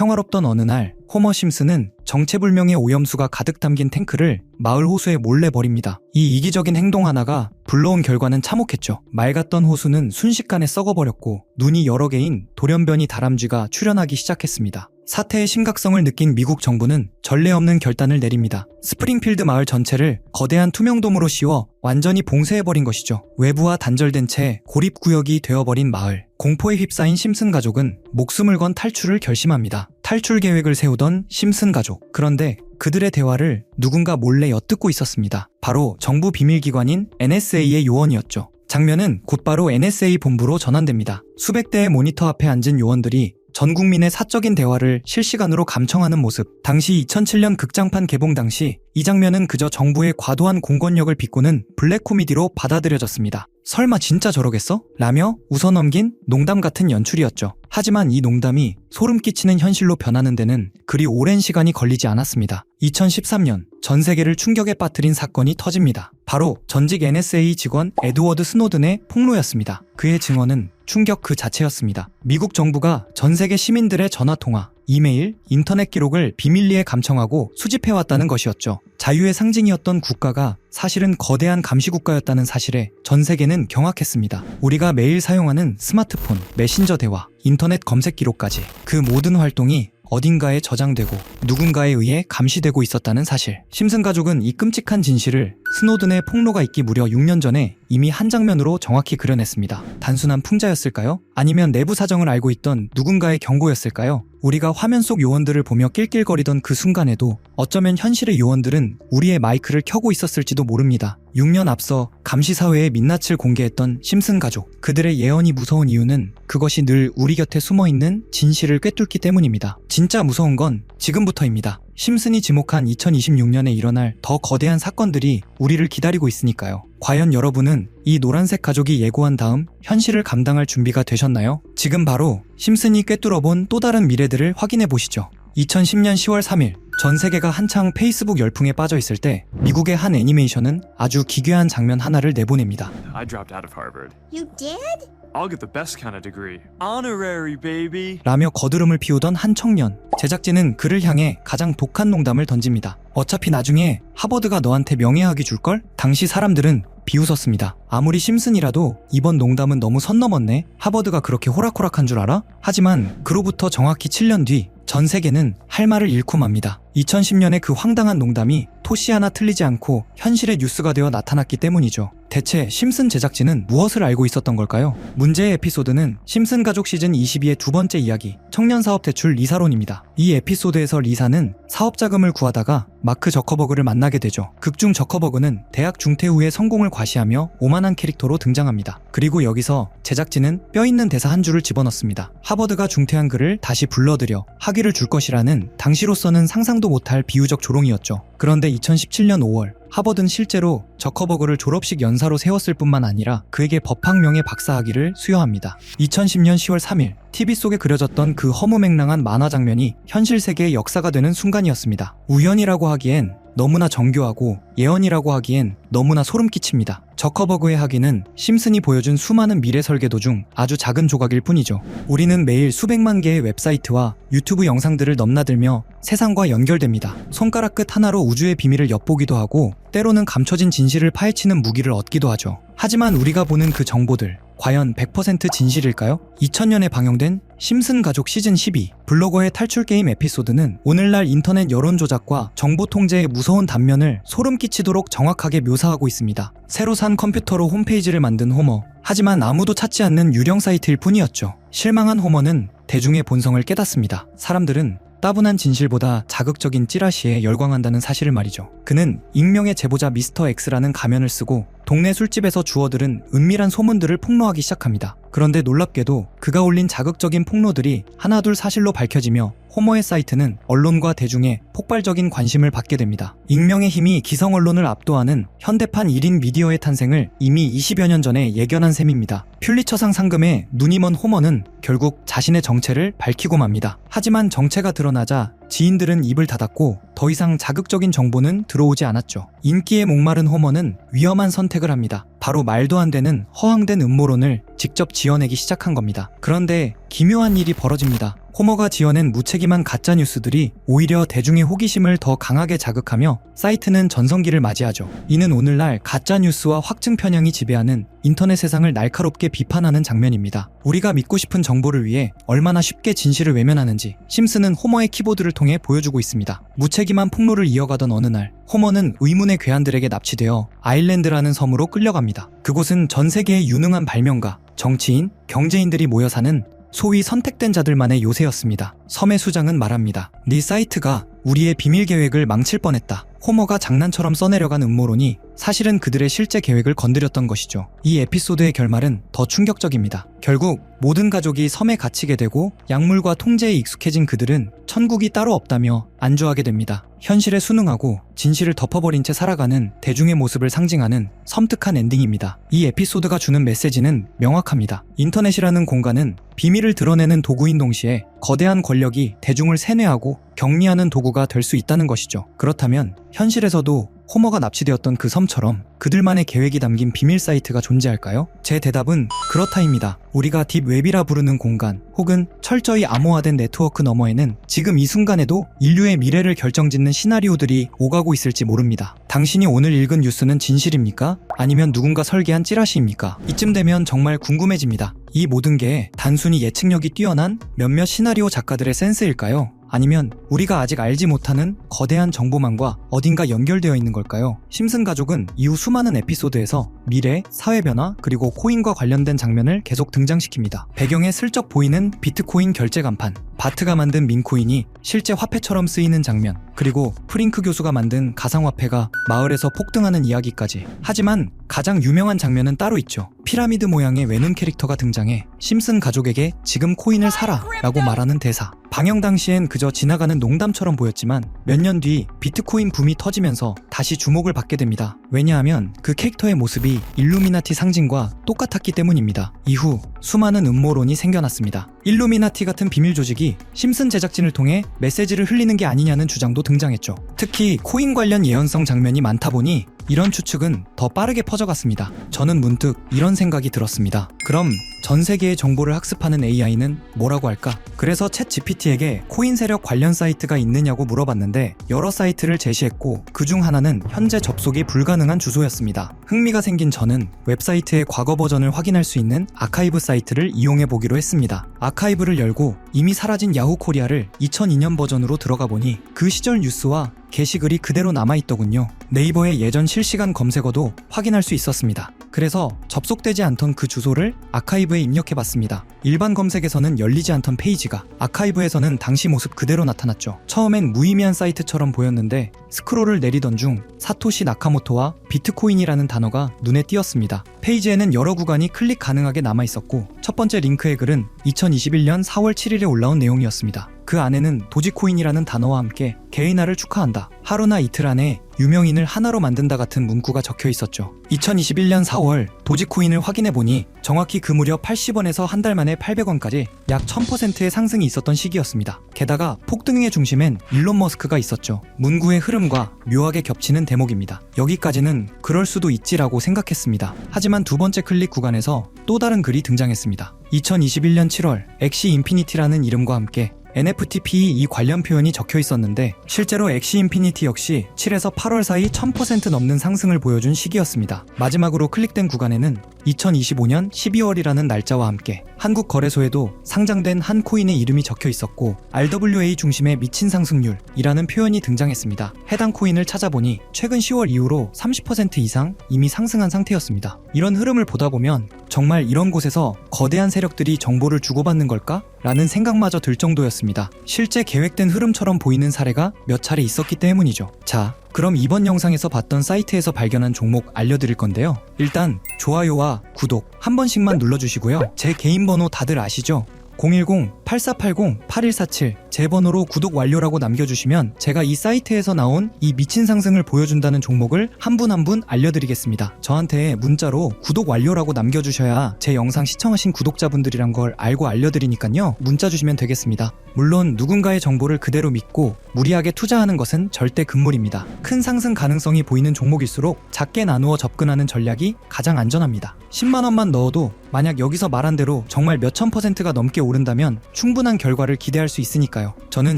평화롭던 어느 날 호머 심슨은 정체불명의 오염수가 가득 담긴 탱크를 마을 호수에 몰래 버립니다. 이 이기적인 행동 하나가 불러온 결과는 참혹했죠. 맑았던 호수는 순식간에 썩어버렸고 눈이 여러 개인 돌연변이 다람쥐가 출현하기 시작했습니다. 사태의 심각성을 느낀 미국 정부는 전례 없는 결단을 내립니다. 스프링필드 마을 전체를 거대한 투명돔으로 씌워 완전히 봉쇄해버린 것이죠. 외부와 단절된 채 고립구역이 되어버린 마을. 공포에 휩싸인 심슨 가족은 목숨을 건 탈출을 결심합니다. 탈출 계획을 세우던 심슨 가족. 그런데 그들의 대화를 누군가 몰래 엿듣고 있었습니다. 바로 정부 비밀기관인 NSA의 요원이었죠. 장면은 곧바로 NSA 본부로 전환됩니다. 수백 대의 모니터 앞에 앉은 요원들이 전 국민의 사적인 대화를 실시간으로 감청하는 모습. 당시 2007년 극장판 개봉 당시 이 장면은 그저 정부의 과도한 공권력을 비꼬는 블랙 코미디로 받아들여졌습니다. 설마 진짜 저러겠어? 라며 웃어넘긴 농담 같은 연출이었죠. 하지만 이 농담이 소름 끼치는 현실로 변하는 데는 그리 오랜 시간이 걸리지 않았습니다. 2013년 전 세계를 충격에 빠뜨린 사건이 터집니다. 바로 전직 NSA 직원 에드워드 스노든의 폭로였습니다. 그의 증언은 충격 그 자체였습니다. 미국 정부가 전 세계 시민들의 전화통화, 이메일, 인터넷 기록을 비밀리에 감청하고 수집해왔다는 것이었죠. 자유의 상징이었던 국가가 사실은 거대한 감시국가였다는 사실에 전 세계는 경악했습니다. 우리가 매일 사용하는 스마트폰, 메신저 대화, 인터넷 검색 기록까지 그 모든 활동이 어딘가에 저장되고 누군가에 의해 감시되고 있었다는 사실. 심슨 가족은 이 끔찍한 진실을 스노든의 폭로가 있기 무려 6년 전에 이미 한 장면으로 정확히 그려냈습니다. 단순한 풍자였을까요? 아니면 내부 사정을 알고 있던 누군가의 경고였을까요? 우리가 화면 속 요원들을 보며 낄낄거리던 그 순간에도 어쩌면 현실의 요원들은 우리의 마이크를 켜고 있었을지도 모릅니다. 6년 앞서 감시사회에 민낯을 공개했던 심슨 가족. 그들의 예언이 무서운 이유는 그것이 늘 우리 곁에 숨어있는 진실을 꿰뚫기 때문입니다. 진짜 무서운 건 지금부터입니다. 심슨이 지목한 2026년에 일어날 더 거대한 사건들이 우리를 기다리고 있으니까요. 과연 여러분은 이 노란색 가족이 예고한 다음 현실을 감당할 준비가 되셨나요? 지금 바로 심슨이 꿰뚫어본 또 다른 미래들을 확인해 보시죠. 2010년 10월 3일 전 세계가 한창 페이스북 열풍에 빠져 있을 때 미국의 한 애니메이션은 아주 기괴한 장면 하나를 내보냅니다. I dropped out of Harvard. You did? I'll get the best kind of degree. Honorary, baby. 라며 거드름을 피우던 한 청년. 제작진은 그를 향해 가장 독한 농담을 던집니다. 어차피 나중에 하버드가 너한테 명예학위 줄걸? 당시 사람들은 비웃었습니다. 아무리 심슨이라도 이번 농담은 너무 선 넘었네. 하버드가 그렇게 호락호락한 줄 알아? 하지만 그로부터 정확히 7년 뒤 전 세계는 할 말을 잃고 맙니다. 2010년에 그 황당한 농담이 토시 하나 틀리지 않고 현실의 뉴스가 되어 나타났기 때문이죠. 대체 심슨 제작진은 무엇을 알고 있었던 걸까요? 문제의 에피소드는 심슨 가족 시즌 22의 두 번째 이야기, 청년 사업 대출 리사론입니다. 이 에피소드에서 리사는 사업 자금을 구하다가 마크 저커버그를 만나게 되죠. 극중 저커버그는 대학 중퇴 후의 성공을 과시하며 오만한 캐릭터로 등장합니다. 그리고 여기서 제작진은 뼈있는 대사 한 줄을 집어넣습니다. 하버드가 중퇴한 그를 다시 불러들여 학위를 줄 것이라는 당시로서는 상상도 못할 비유적 조롱이었죠. 그런데 2017년 5월 하버드는 실제로 저커버그를 졸업식 연사로 세웠을 뿐만 아니라 그에게 법학명예 박사학위를 수여합니다. 2010년 10월 3일 TV 속에 그려졌던 그 허무맹랑한 만화 장면이 현실 세계의 역사가 되는 순간이었습니다. 우연이라고 하기엔 너무나 정교하고 예언이라고 하기엔 너무나 소름 끼칩니다. 저커버그의 학위는 심슨이 보여준 수많은 미래 설계도 중 아주 작은 조각일 뿐이죠. 우리는 매일 수백만 개의 웹사이트와 유튜브 영상들을 넘나들며 세상과 연결됩니다. 손가락 끝 하나로 우주의 비밀을 엿보기도 하고 때로는 감춰진 진실을 파헤치는 무기를 얻기도 하죠. 하지만 우리가 보는 그 정보들 과연 100% 진실일까요? 2000년에 방영된 심슨 가족 시즌 12 블로거의 탈출 게임 에피소드는 오늘날 인터넷 여론 조작과 정보 통제의 무서운 단면을 소름 끼치도록 정확하게 묘사하고 있습니다. 새로 산 컴퓨터로 홈페이지를 만든 호머. 하지만 아무도 찾지 않는 유령 사이트일 뿐이었죠. 실망한 호머는 대중의 본성을 깨닫습니다. 사람들은 따분한 진실보다 자극적인 찌라시에 열광한다는 사실을 말이죠. 그는 익명의 제보자 미스터 X라는 가면을 쓰고 동네 술집에서 주워들은 은밀한 소문들을 폭로하기 시작합니다. 그런데 놀랍게도 그가 올린 자극적인 폭로들이 하나둘 사실로 밝혀지며 호머의 사이트는 언론과 대중의 폭발적인 관심을 받게 됩니다. 익명의 힘이 기성 언론을 압도하는 현대판 1인 미디어의 탄생을 이미 20여 년 전에 예견한 셈입니다. 퓰리처상 상금에 눈이 먼 호머는 결국 자신의 정체를 밝히고 맙니다. 하지만 정체가 드러나자 지인들은 입을 닫았고 더 이상 자극적인 정보는 들어오지 않았죠. 인기에 목마른 호머는 위험한 선택을 합니다. 바로 말도 안 되는 허황된 음모론을 직접 지어내기 시작한 겁니다. 그런데 기묘한 일이 벌어집니다. 호머가 지어낸 무책임한 가짜뉴스들이 오히려 대중의 호기심을 더 강하게 자극하며 사이트는 전성기를 맞이하죠. 이는 오늘날 가짜뉴스와 확증 편향이 지배하는 인터넷 세상을 날카롭게 비판하는 장면입니다. 우리가 믿고 싶은 정보를 위해 얼마나 쉽게 진실을 외면하는지 심슨은 호머의 키보드를 통해 보여주고 있습니다. 무책임한 폭로를 이어가던 어느 날 호머는 의문의 괴한들에게 납치되어 아일랜드라는 섬으로 끌려갑니다. 그곳은 전 세계의 유능한 발명가, 정치인, 경제인들이 모여 사는 소위 선택된 자들만의 요새였습니다. 섬의 수장은 말합니다. 네 사이트가 우리의 비밀 계획을 망칠 뻔했다. 호머가 장난처럼 써내려간 음모론이 사실은 그들의 실제 계획을 건드렸던 것이죠. 이 에피소드의 결말은 더 충격적입니다. 결국 모든 가족이 섬에 갇히게 되고 약물과 통제에 익숙해진 그들은 천국이 따로 없다며 안주하게 됩니다. 현실에 순응하고 진실을 덮어버린 채 살아가는 대중의 모습을 상징하는 섬뜩한 엔딩입니다. 이 에피소드가 주는 메시지는 명확합니다. 인터넷이라는 공간은 비밀을 드러내는 도구인 동시에 거대한 권력이 대중을 세뇌하고 격리하는 도구가 될 수 있다는 것이죠. 그렇다면 현실에서도 호머가 납치되었던 그 섬처럼 그들만의 계획이 담긴 비밀 사이트가 존재할까요? 제 대답은 그렇다입니다. 우리가 딥웹이라 부르는 공간 혹은 철저히 암호화된 네트워크 너머에는 지금 이 순간에도 인류의 미래를 결정짓는 시나리오들이 오가고 있을지 모릅니다. 당신이 오늘 읽은 뉴스는 진실입니까? 아니면 누군가 설계한 찌라시입니까? 이쯤 되면 정말 궁금해집니다. 이 모든 게 단순히 예측력이 뛰어난 몇몇 시나리오 작가들의 센스일까요? 아니면 우리가 아직 알지 못하는 거대한 정보망과 어딘가 연결되어 있는 걸까요? 심슨 가족은 이후 수많은 에피소드에서 미래, 사회변화, 그리고 코인과 관련된 장면을 계속 등장시킵니다. 배경에 슬쩍 보이는 비트코인 결제 간판, 바트가 만든 민코인이 실제 화폐처럼 쓰이는 장면, 그리고 프링크 교수가 만든 가상화폐가 마을에서 폭등하는 이야기까지. 하지만 가장 유명한 장면은 따로 있죠. 피라미드 모양의 외눈 캐릭터가 등장해 심슨 가족에게 지금 코인을 사라 라고 말하는 대사. 방영 당시엔 그저 지나가는 농담처럼 보였지만 몇 년 뒤 비트코인 붐이 터지면서 다시 주목을 받게 됩니다. 왜냐하면 그 캐릭터의 모습이 일루미나티 상징과 똑같았기 때문입니다. 이후 수많은 음모론이 생겨났습니다. 일루미나티 같은 비밀 조직이 심슨 제작진을 통해 메시지를 흘리는 게 아니냐는 주장도 등장했죠. 특히 코인 관련 예언성 장면이 많다 보니 이런 추측은 더 빠르게 퍼져갔습니다. 저는 문득 이런 생각이 들었습니다. 그럼 전 세계의 정보를 학습하는 AI는 뭐라고 할까? 그래서 챗 GPT에게 코인 세력 관련 사이트가 있느냐고 물어봤는데 여러 사이트를 제시했고 그중 하나는 현재 접속이 불가능한 주소였습니다. 흥미가 생긴 저는 웹사이트의 과거 버전을 확인할 수 있는 아카이브 사이트를 이용해 보기로 했습니다. 아카이브를 열고 이미 사라진 야후 코리아를 2002년 버전으로 들어가 보니 그 시절 뉴스와 게시글이 그대로 남아있더군요. 네이버의 예전 실시간 검색어도 확인할 수 있었습니다. 그래서 접속되지 않던 그 주소를 아카이브에 입력해봤습니다. 일반 검색에서는 열리지 않던 페이지가 아카이브에서는 당시 모습 그대로 나타났죠. 처음엔 무의미한 사이트처럼 보였는데 스크롤을 내리던 중 사토시 나카모토와 비트코인이라는 단어가 눈에 띄었습니다. 페이지에는 여러 구간이 클릭 가능하게 남아있었고 첫 번째 링크의 글은 2021년 4월 7일에 올라온 내용이었습니다. 그 안에는 도지코인이라는 단어와 함께 개인화를 축하한다. 하루나 이틀 안에 유명인을 하나로 만든다 같은 문구가 적혀 있었죠. 2021년 4월 도지코인을 확인해보니 정확히 그 무렵 80원에서 한 달 만에 800원까지 약 1000%의 상승이 있었던 시기였습니다. 게다가 폭등의 중심엔 일론 머스크가 있었죠. 문구의 흐름과 묘하게 겹치는 대목입니다. 여기까지는 그럴 수도 있지라고 생각했습니다. 하지만 두 번째 클릭 구간에서 또 다른 글이 등장했습니다. 2021년 7월 엑시 인피니티라는 이름과 함께 NFT 이 관련 표현이 적혀 있었는데 실제로 엑시 인피니티 역시 7에서 8월 사이 1000% 넘는 상승을 보여준 시기였습니다. 마지막으로 클릭된 구간에는 2025년 12월이라는 날짜와 함께 한국 거래소에도 상장된 한 코인의 이름이 적혀 있었고 RWA 중심의 미친 상승률이라는 표현이 등장했습니다. 해당 코인을 찾아보니 최근 10월 이후로 30% 이상 이미 상승한 상태였습니다. 이런 흐름을 보다 보면 정말 이런 곳에서 거대한 세력들이 정보를 주고받는 걸까? 라는 생각마저 들 정도였습니다. 실제 계획된 흐름처럼 보이는 사례가 몇 차례 있었기 때문이죠. 자, 그럼 이번 영상에서 봤던 사이트에서 발견한 종목 알려드릴 건데요. 일단 좋아요와 구독 한 번씩만 눌러주시고요. 제 개인 번호 다들 아시죠? 010-8480-8147 제 번호로 구독 완료라고 남겨주시면 제가 이 사이트에서 나온 이 미친 상승을 보여준다는 종목을 한 분 한 분 알려드리겠습니다. 저한테 문자로 구독 완료라고 남겨주셔야 제 영상 시청하신 구독자분들이란 걸 알고 알려드리니까요. 문자 주시면 되겠습니다. 물론 누군가의 정보를 그대로 믿고 무리하게 투자하는 것은 절대 금물입니다. 큰 상승 가능성이 보이는 종목일수록 작게 나누어 접근하는 전략이 가장 안전합니다. 10만원만 넣어도 만약 여기서 말한 대로 정말 몇천 %가 넘게 오른다면 충분한 결과를 기대할 수 있으니까요. 저는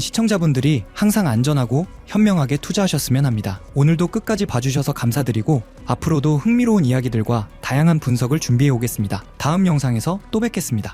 시청자분들이 항상 안전하고 현명하게 투자하셨으면 합니다. 오늘도 끝까지 봐주셔서 감사드리고 앞으로도 흥미로운 이야기들과 다양한 분석을 준비해 오겠습니다. 다음 영상에서 또 뵙겠습니다.